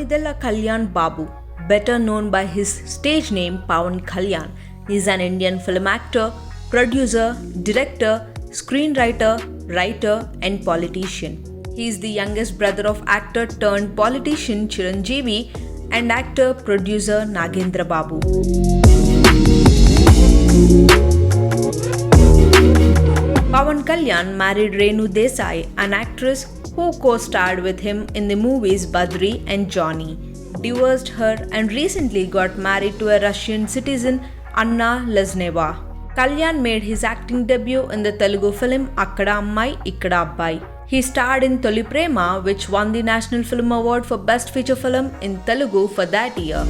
Vidala Kalyan Babu, better known by his stage name Pawan Kalyan, is an Indian film actor, producer, director, screenwriter, writer, and politician. He is the youngest brother of actor turned politician Chiranjeevi and actor producer Nagendra Babu. Pawan Kalyan married Renu Desai, an actress who co-starred with him in the movies Badri and Johnny, divorced her and recently got married to a Russian citizen Anna Lazneva. Kalyan made his acting debut in the Telugu film Akkada Ammai Ikkada Abbai. He starred in Toli Prema, which won the National Film Award for Best Feature Film in Telugu for that year.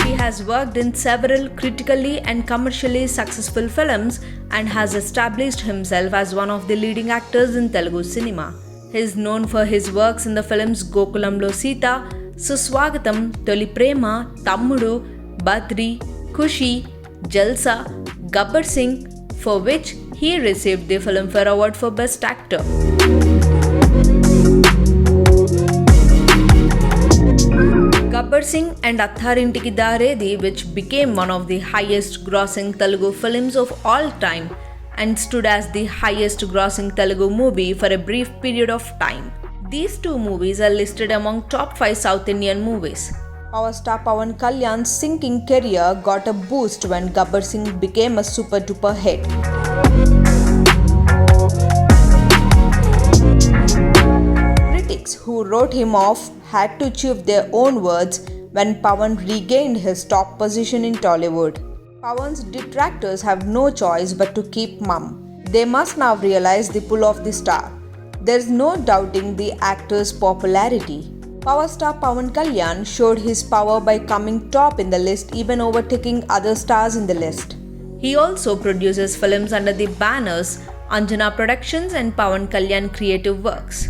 He has worked in several critically and commercially successful films and has established himself as one of the leading actors in Telugu cinema. He is known for his works in the films Gokulamlo Sita, Suswagatam, Toli Prema, Tammudu, Badri, Kushi, Jalsa, Gabbar Singh, for which he received the Filmfare Award for Best Actor. Gabbar Singh and Atharintiki Daredi, which became one of the highest grossing Telugu films of all time and stood as the highest grossing Telugu movie for a brief period of time. These two movies are listed among top 5 South Indian movies. Power star Pawan Kalyan's singing career got a boost when Gabbar Singh became a super duper hit. Critics who wrote him off had to choose their own words when Pawan regained his top position in Tollywood. Pawan's detractors have no choice but to keep mum. They must now realize the pull of the star. There's no doubting the actor's popularity. Power star Pawan Kalyan showed his power by coming top in the list, even overtaking other stars in the list. He also produces films under the banners Anjana Productions and Pawan Kalyan Creative Works.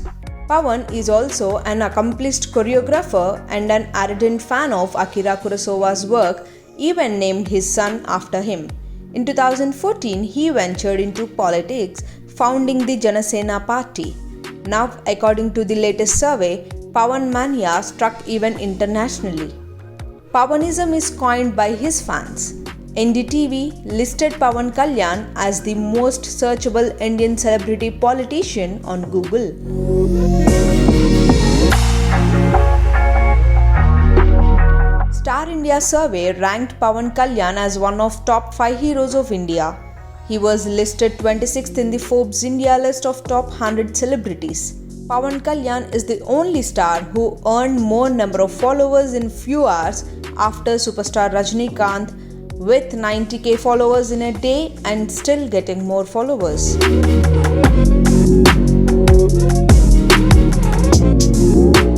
Pawan is also an accomplished choreographer and an ardent fan of Akira Kurosawa's work, even named his son after him. In 2014, he ventured into politics, founding the Janasena Party. Now, according to the latest survey, Pawan Mania struck even internationally. Pawanism is coined by his fans. NDTV listed Pawan Kalyan as the most searchable Indian celebrity politician on Google. Star India survey ranked Pawan Kalyan as one of top 5 heroes of India. He was listed 26th in the Forbes India list of top 100 celebrities. Pawan Kalyan is the only star who earned more number of followers in few hours after superstar Rajinikanth, with 90k followers in a day and still getting more followers.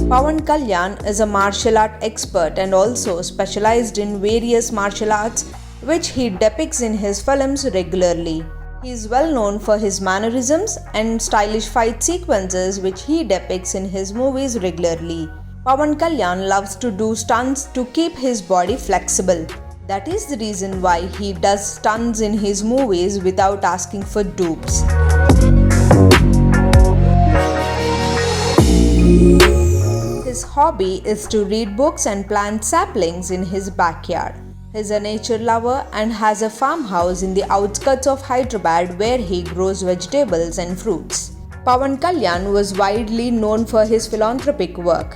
Pawan Kalyan is a martial art expert and also specialized in various martial arts, which he depicts in his films regularly. He is well known for his mannerisms and stylish fight sequences, which he depicts in his movies regularly. Pawan Kalyan loves to do stunts to keep his body flexible. That is the reason why he does stunts in his movies without asking for dupes. His hobby is to read books and plant saplings in his backyard. He is a nature lover and has a farmhouse in the outskirts of Hyderabad where he grows vegetables and fruits. Pawan Kalyan was widely known for his philanthropic work.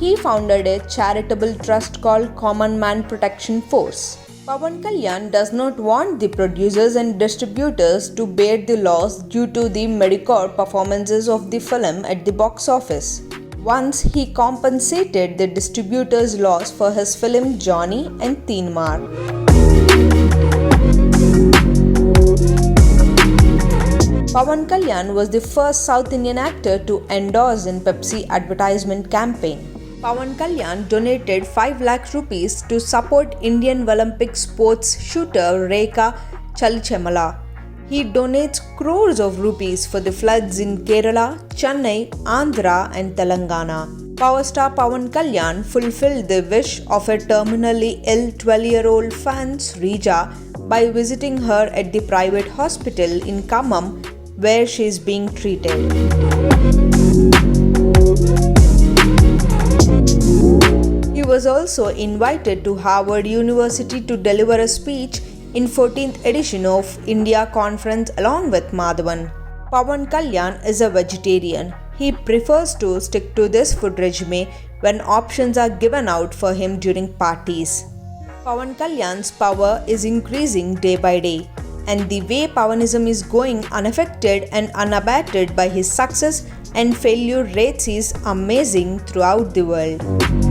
He founded a charitable trust called Common Man Protection Force. Pawan Kalyan does not want the producers and distributors to bear the loss due to the mediocre performances of the film at the box office. Once he compensated the distributor's loss for his film Johnny and Teenmar. Pawan Kalyan was the first South Indian actor to endorse in Pepsi advertisement campaign. Pawan Kalyan donated 5 lakh rupees to support Indian Olympic sports shooter Rekha Chalichemala. He donates crores of rupees for the floods in Kerala, Chennai, Andhra and Telangana. Power star Pawan Kalyan fulfilled the wish of a terminally ill 12-year-old fan Srija by visiting her at the private hospital in Khammam where she is being treated. He was also invited to Harvard University to deliver a speech in 14th edition of India Conference along with Madhavan. Pawan Kalyan is a vegetarian. He prefers to stick to this food regime when options are given out for him during parties. Pawan Kalyan's power is increasing day by day, and the way Pavanism is going unaffected and unabated by his success and failure rates is amazing throughout the world.